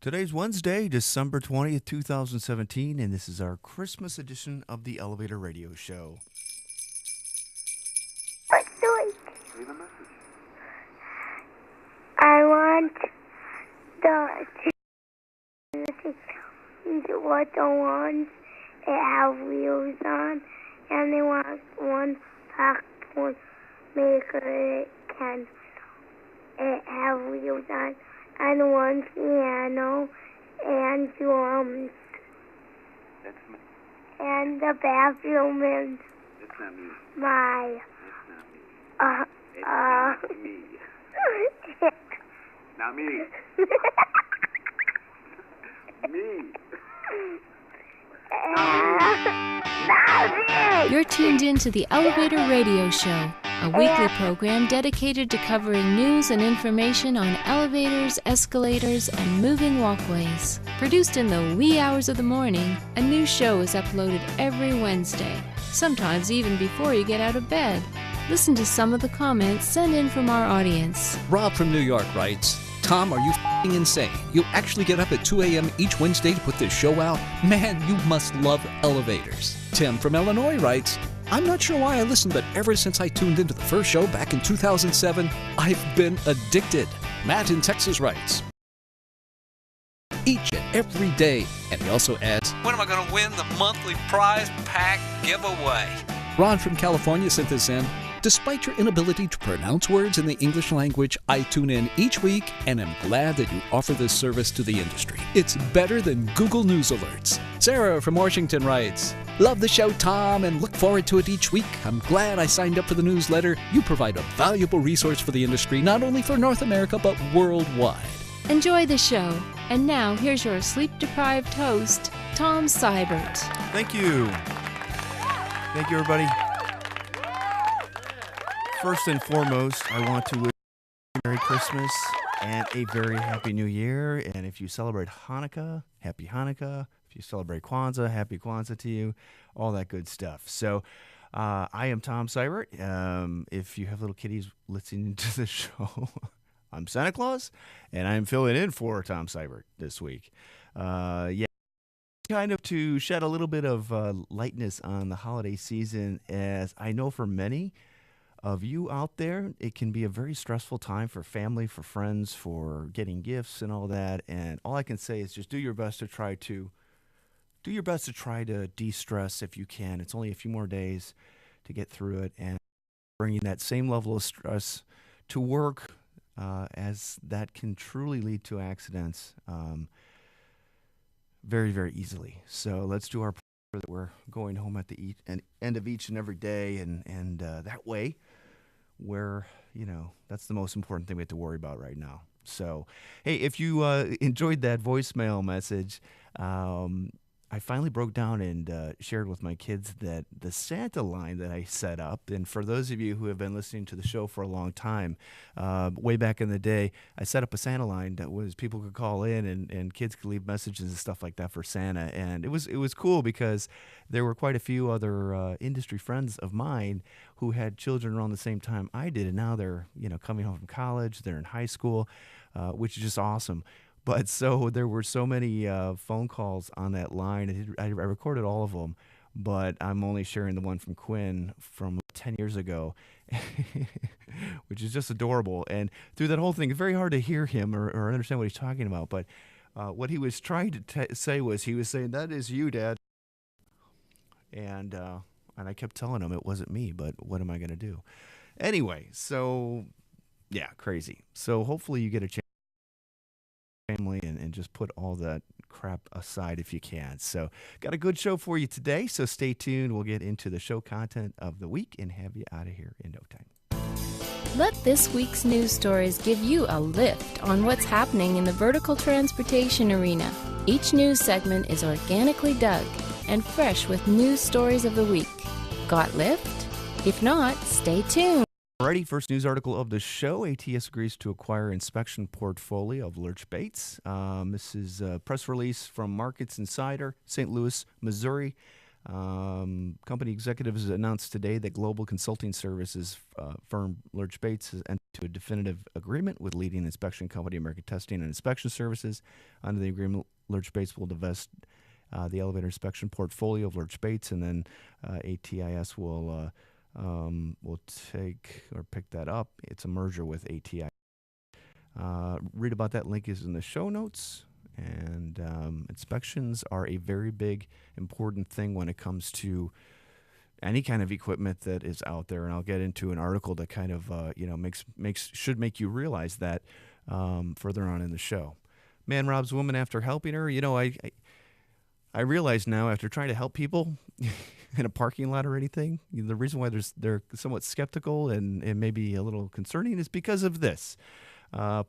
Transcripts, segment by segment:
Today's Wednesday, December 20th, 2017, and this is our Christmas edition of the Elevator Radio Show. What's doing? Leave a message. I want what the ones that have wheels on, and they want one packed one maker that can have wheels on, and one piano, and drums, That's me. and the bathroom is That's not me. my, That's not me. It's not me. Me. You're tuned in to the Elevator Radio Show, a weekly program dedicated to covering news and information on elevators, escalators, and moving walkways. Produced in the wee hours of the morning, a new show is uploaded every Wednesday, sometimes even before you get out of bed. Listen to some of the comments sent in from our audience. Rob from New York writes, Tom, are you f***ing insane? You actually get up at 2 a.m. each Wednesday to put this show out? Man, you must love elevators. Tim from Illinois writes, I'm not sure why I listened, but ever since I tuned into the first show back in 2007, I've been addicted. Matt in Texas writes, each and every day. And he also adds, when am I going to win the monthly prize pack giveaway? Ron from California sent this in. Despite your inability to pronounce words in the English language, I tune in each week and am glad that you offer this service to the industry. It's better than Google News alerts. Sarah from Washington writes, love the show, Tom, and look forward to it each week. I'm glad I signed up for the newsletter. You provide a valuable resource for the industry, not only for North America, but worldwide. Enjoy the show. And now, here's your sleep-deprived host, Tom Seibert. Thank you. Thank you, everybody. First and foremost, I want to wish you a Merry Christmas and a very Happy New Year. And if you celebrate Hanukkah, Happy Hanukkah. If you celebrate Kwanzaa, Happy Kwanzaa to you. All that good stuff. So I am Tom Seibert. If you have little kiddies listening to the show, I'm Santa Claus, and I'm filling in for Tom Seibert this week. Kind of to shed a little bit of lightness on the holiday season, as I know for many of you out there, it can be a very stressful time for family, for friends, for getting gifts and all that. And all I can say is just do your best to try to de-stress if you can. It's only a few more days to get through it, and bringing that same level of stress to work, as that can truly lead to accidents very, very easily. So let's do our prayer that we're going home at the end of each and every day, and that way, where, that's the most important thing we have to worry about right now. So, hey, if you enjoyed that voicemail message, I finally broke down and shared with my kids that the Santa line that I set up, and for those of you who have been listening to the show for a long time, way back in the day, I set up a Santa line that was people could call in and kids could leave messages and stuff like that for Santa, and it was cool because there were quite a few other industry friends of mine who had children around the same time I did, and now they're coming home from college, they're in high school, which is just awesome. But so there were so many phone calls on that line. I recorded all of them, but I'm only sharing the one from Quinn from 10 years ago, which is just adorable. And through that whole thing, it's very hard to hear him or understand what he's talking about. But what he was trying to say was, he was saying, "That is you, Dad." And I kept telling him it wasn't me, but what am I going to do? Anyway, so yeah, crazy. So hopefully you get a chance. Family and just put all that crap aside if you can. So got a good show for you today, so stay tuned. We'll get into the show content of the week and have you out of here in no time. Let this week's news stories give you a lift on what's happening in the vertical transportation arena. Each news segment is organically dug and fresh with news stories of the week. Got lift? If not, stay tuned. Alrighty, first news article of the show. ATIS agrees to acquire inspection portfolio of Lurch Baits. This is a press release from Markets Insider, St. Louis, Missouri. Company executives announced today that global consulting services firm Lurch Bates has entered into a definitive agreement with leading inspection company American Testing and Inspection Services. Under the agreement, Lurch Bates will divest the elevator inspection portfolio of Lurch Bates, and then ATIS will take or pick that up. It's a merger with ATIS. Read about that. Link is in the show notes. And inspections are a very big, important thing when it comes to any kind of equipment that is out there. And I'll get into an article that kind of should make you realize that further on in the show. Man robs woman after helping her. I realize now, after trying to help people in a parking lot or anything, the reason why they're somewhat skeptical and maybe a little concerning is because of this.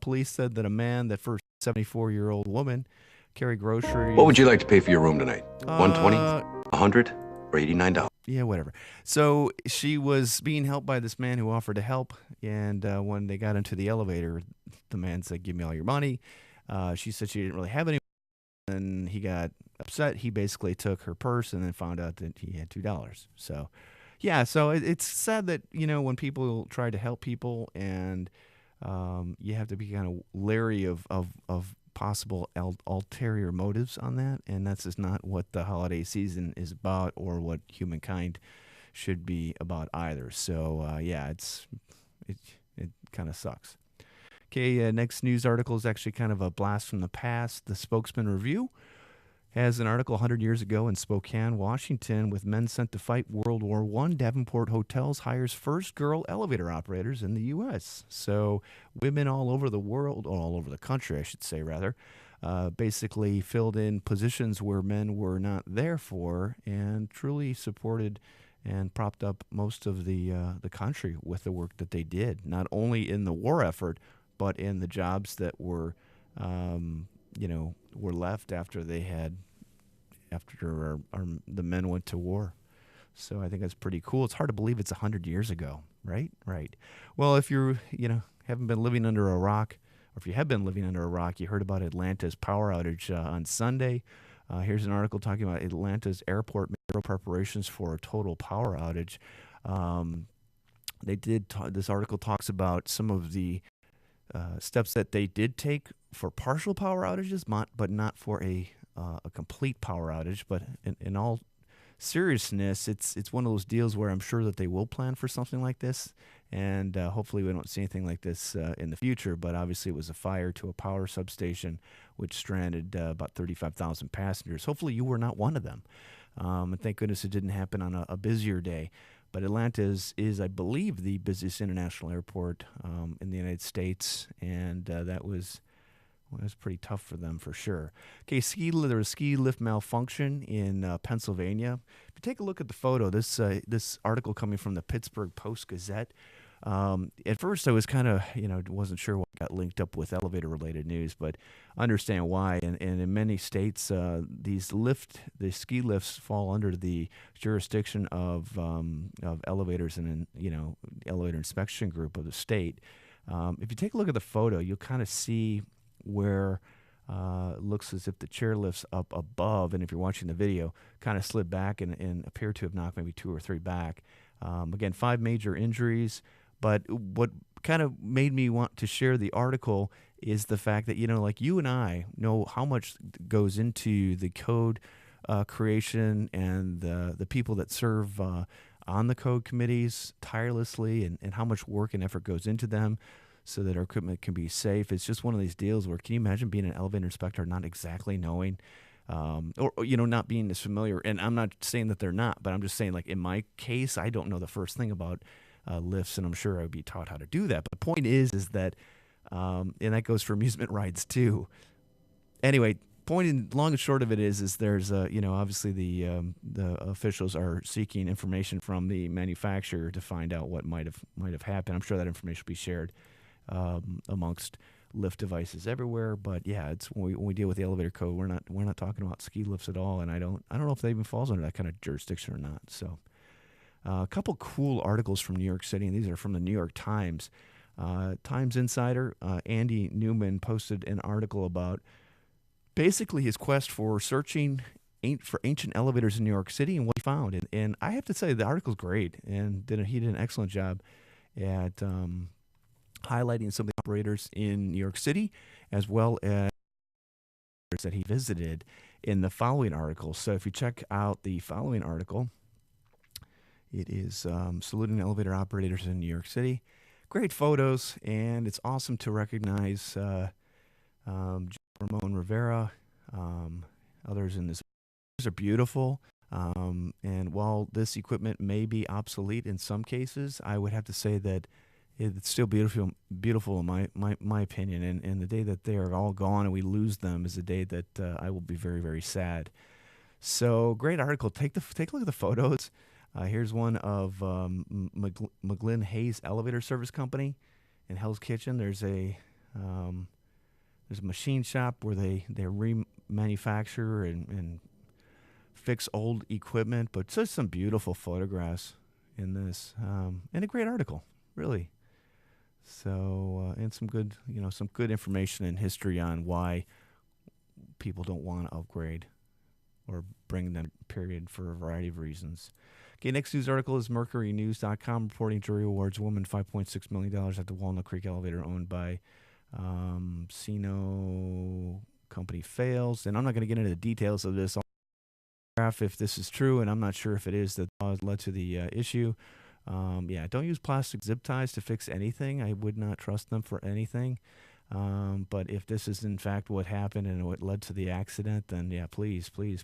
Police said that a man that first 74-year-old woman carried groceries. What would you like to pay for your room tonight? $120, $100, or $89? Yeah, whatever. So she was being helped by this man who offered to help, and when they got into the elevator, the man said, "Give me all your money." She said she didn't really have any, and he got upset. He basically took her purse and then found out that he had $2. So, yeah, so it's sad that, when people try to help people and you have to be kind of leery of possible ulterior motives on that, and that's just not what the holiday season is about or what humankind should be about either. So, it kind of sucks. Okay, next news article is actually kind of a blast from the past. The Spokesman Review has an article 100 years ago in Spokane, Washington, with men sent to fight World War I. Davenport Hotels hires first girl elevator operators in the U.S. So women all over the world, or all over the country, I should say, rather, basically filled in positions where men were not there for, and truly supported and propped up most of the country with the work that they did, not only in the war effort, but in the jobs that were left after the men went to war. So I think that's pretty cool. It's hard to believe it's 100 years ago, right? Right. Well, if you haven't been living under a rock, or if you have been living under a rock, you heard about Atlanta's power outage on Sunday. Here's an article talking about Atlanta's airport preparations for a total power outage. This article talks about some of the steps that they did take for partial power outages, but not for a complete power outage. But in all seriousness, it's one of those deals where I'm sure that they will plan for something like this, and hopefully we don't see anything like this in the future. But obviously it was a fire to a power substation which stranded about 35,000 passengers. Hopefully you were not one of them, and thank goodness it didn't happen on a busier day. But Atlanta is, I believe, the busiest international airport in the United States, and that was pretty tough for them for sure. Okay, there was a ski lift malfunction in Pennsylvania. If you take a look at the photo, this article coming from the Pittsburgh Post-Gazette. At first, I was kind of, wasn't sure what got linked up with elevator-related news, but I understand why. And in many states, the ski lifts fall under the jurisdiction of elevators and elevator inspection group of the state. If you take a look at the photo, you'll kind of see where it looks as if the chairlifts up above, and if you're watching the video, kind of slid back and appear to have knocked maybe 2 or 3 back. Again, 5 major injuries. But what kind of made me want to share the article is the fact that, like you and I know how much goes into the code creation, and the people that serve on the code committees tirelessly, and how much work and effort goes into them so that our equipment can be safe. It's just one of these deals where, can you imagine being an elevator inspector not exactly knowing, or not being as familiar? And I'm not saying that they're not, but I'm just saying, like in my case, I don't know the first thing about lifts, and I'm sure I would be taught how to do that. But the point is that, and that goes for amusement rides too. Anyway, long and short of it is there's obviously the officials are seeking information from the manufacturer to find out what might have happened. I'm sure that information will be shared amongst lift devices everywhere. But yeah, it's when we deal with the elevator code, we're not talking about ski lifts at all, and I don't know if that even falls under that kind of jurisdiction or not. So. A couple cool articles from New York City, and these are from the New York Times. Times Insider, Andy Newman posted an article about basically his quest for searching for ancient elevators in New York City and what he found. And I have to say, the article's great, and he did an excellent job at highlighting some of the operators in New York City, as well as that he visited in the following article. So if you check out the following article, it is saluting elevator operators in New York City. Great photos, and it's awesome to recognize Ramon Rivera, others in this. These are beautiful, and while this equipment may be obsolete in some cases, I would have to say that it's still beautiful in my opinion. And the day that they are all gone and we lose them is the day that I will be very, very sad. So great article. Take a look at the photos. Here's one of McGlynn Hayes Elevator Service Company in Hell's Kitchen. There's a machine shop where they remanufacture and fix old equipment, but just some beautiful photographs in this, and a great article, really. So and some good information and history on why people don't want to upgrade or bring them, period, for a variety of reasons. Okay, next news article is MercuryNews.com reporting jury awards woman $5.6 million at the Walnut Creek elevator owned by Sino company fails. And I'm not going to get into the details of this. I'll graph if this is true, and I'm not sure if it is that led to the issue. Don't use plastic zip ties to fix anything. I would not trust them for anything. But if this is in fact what happened and what led to the accident, then yeah, please. You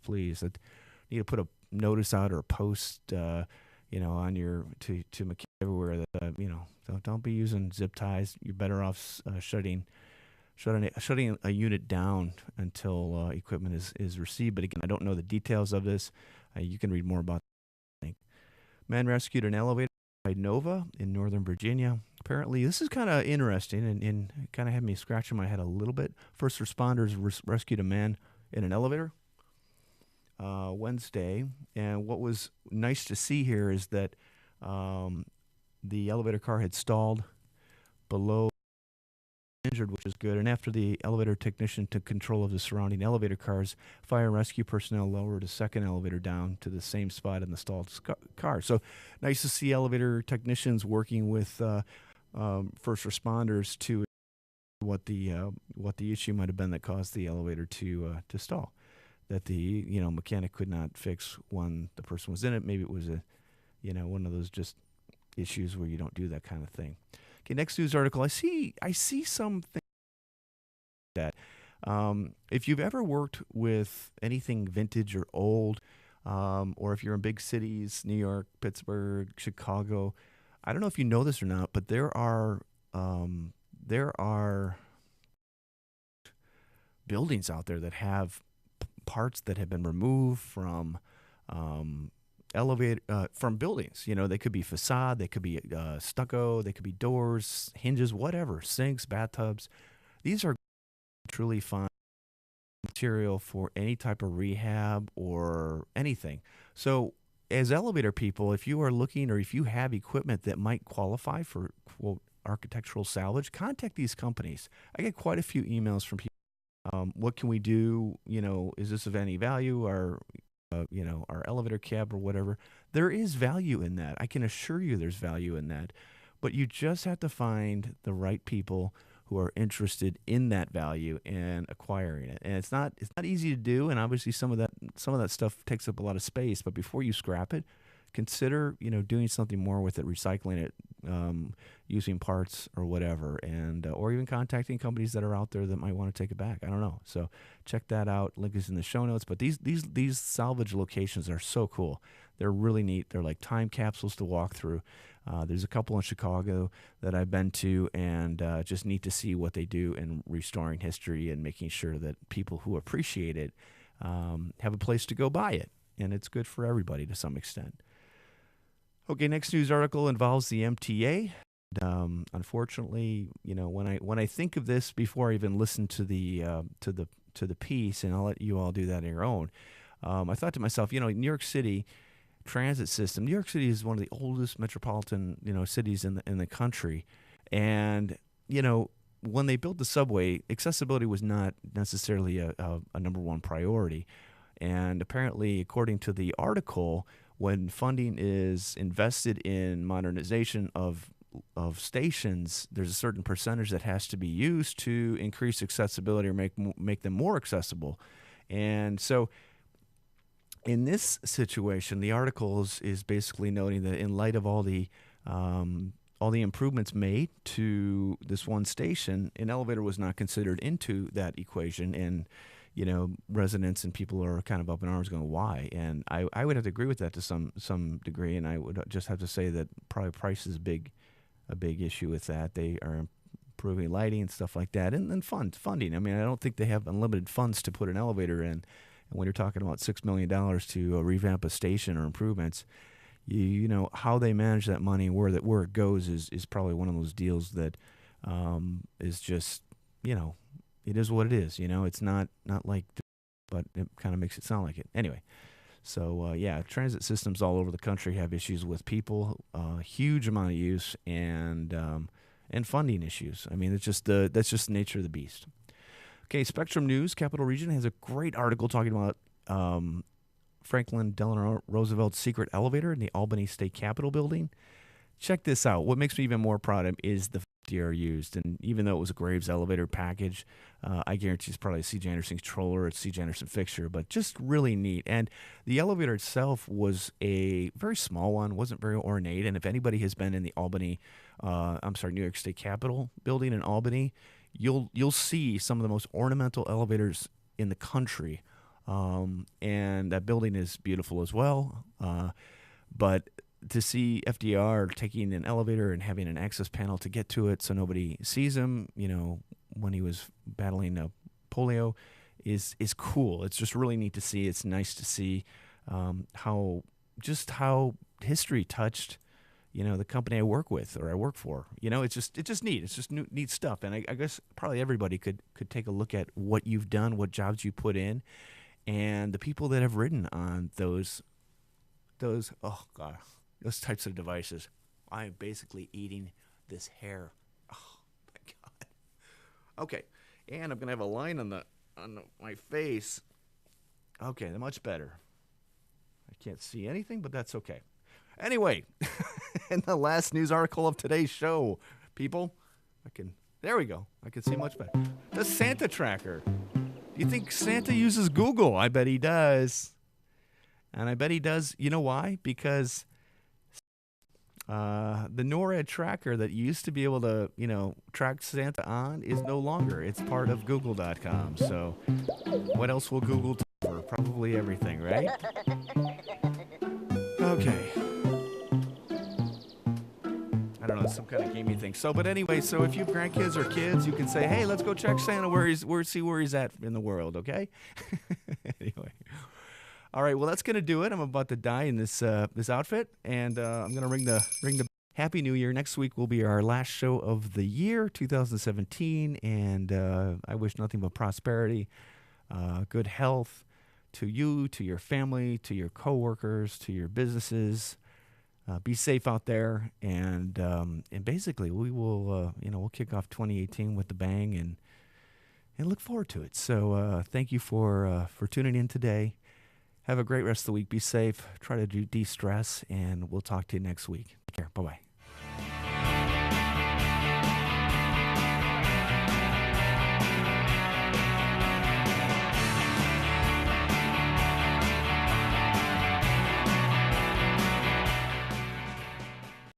need to put a notice out or a post, on your to mechanics everywhere that don't be using zip ties. You're better off shutting a unit down until equipment is received. But again, I don't know the details of this. You can read more about it. Man rescued an elevator by Nova in Northern Virginia. Apparently, this is kind of interesting and kind of had me scratching my head a little bit. First responders rescued a man in an elevator Wednesday. And what was nice to see here is that the elevator car had stalled below injured, which is good. And after the elevator technician took control of the surrounding elevator cars, fire and rescue personnel lowered a second elevator down to the same spot in the stalled car. So nice to see elevator technicians working with first responders to what the issue might have been that caused the elevator to stall. That the mechanic could not fix when the person was in it. Maybe it was one of those just issues where you don't do that kind of thing. Okay, next news article. I see something that if you've ever worked with anything vintage or old, or if you're in big cities, New York, Pittsburgh, Chicago, I don't know if you know this or not, but there are buildings out there that have parts that have been removed from from buildings. They could be facade, they could be stucco, they could be doors, hinges, whatever, sinks, bathtubs. These are truly fine material for any type of rehab or anything. So as elevator people, if you are looking or if you have equipment that might qualify for, quote, architectural salvage, contact these companies. I get quite a few emails from people. What can we do? Is this of any value? Our elevator cab or whatever. There is value in that. I can assure you there's value in that. But you just have to find the right people who are interested in that value and acquiring it. And it's not easy to do, and obviously some of that stuff takes up a lot of space, but before you scrap it, consider, doing something more with it, recycling it, using parts or whatever, and or even contacting companies that are out there that might want to take it back. I don't know. So check that out. Link is in the show notes. But these salvage locations are so cool. They're really neat. They're like time capsules to walk through. There's a couple in Chicago that I've been to, and just neat to see what they do in restoring history and making sure that people who appreciate it have a place to go buy it. And it's good for everybody to some extent. Okay, next news article involves the MTA. Unfortunately, when I think of this before I even listen to the piece, and I'll let you all do that on your own, I thought to myself, New York City transit system. New York City is one of the oldest metropolitan cities in the country, and when they built the subway, accessibility was not necessarily a number one priority. And apparently, according to the article, when funding is invested in modernization of stations, there's a certain percentage that has to be used to increase accessibility or make them more accessible. And so in this situation, the article is basically noting that in light of all the improvements made to this one station, an elevator was not considered into that equation. And, residents and people are kind of up in arms going, why? And I would have to agree with that to some degree. And I would just have to say that probably price is a big issue with that. They are improving lighting and stuff like that. And then funding. I mean, I don't think they have unlimited funds to put an elevator in. And when you're talking about $6 million to revamp a station or improvements, you know how they manage that money, where it goes is probably one of those deals that is just, it is what it is. It's not like, but it kind of makes it sound like it. Anyway, so transit systems all over the country have issues with people, huge amount of use, and funding issues. I mean, that's just the nature of the beast. Okay, Spectrum News, Capital Region, has a great article talking about Franklin Delano Roosevelt's secret elevator in the Albany State Capitol building. Check this out. What makes me even more proud of him is the FDR used. And even though it was a Graves elevator package, I guarantee it's probably a C.J. Anderson controller, it's C.J. Anderson fixture, but just really neat. And the elevator itself was a very small one, wasn't very ornate. And if anybody has been in the New York State Capitol building in Albany, you'll see some of the most ornamental elevators in the country. And that building is beautiful as well. But to see FDR taking an elevator and having an access panel to get to it so nobody sees him, when he was battling polio, is cool. It's just really neat to see. It's nice to see how history touched, the company I work with or I work for. It's just neat. It's just neat stuff. And I guess probably everybody could take a look at what you've done, what jobs you put in, and the people that have ridden on those types of devices. I'm basically eating this hair. Oh my God. Okay, and I'm gonna have a line on my face. Okay, much better. I can't see anything, but that's okay. Anyway, in the last news article of today's show, people, there we go. I can see much better. The Santa tracker. Do you think Santa uses Google? I bet he does. And I bet he does. You know why? Because the NORAD tracker that used to be able to, track Santa on is no longer. It's part of Google.com. So what else will Google cover? Probably everything, right? Okay. I don't know, some kind of gamey thing. So, but anyway, so if you have grandkids or kids, you can say, hey, let's go check Santa, see where he's at in the world, okay? Anyway. All right, well, that's going to do it. I'm about to die in this outfit, and I'm going to ring the Happy New Year. Next week will be our last show of the year, 2017, and I wish nothing but prosperity, good health to you, to your family, to your coworkers, to your businesses. Be safe out there, and basically we will, we'll kick off 2018 with the bang, and look forward to it. So thank you for tuning in today. Have a great rest of the week. Be safe. Try to do de-stress, and we'll talk to you next week. Take care. Bye-bye.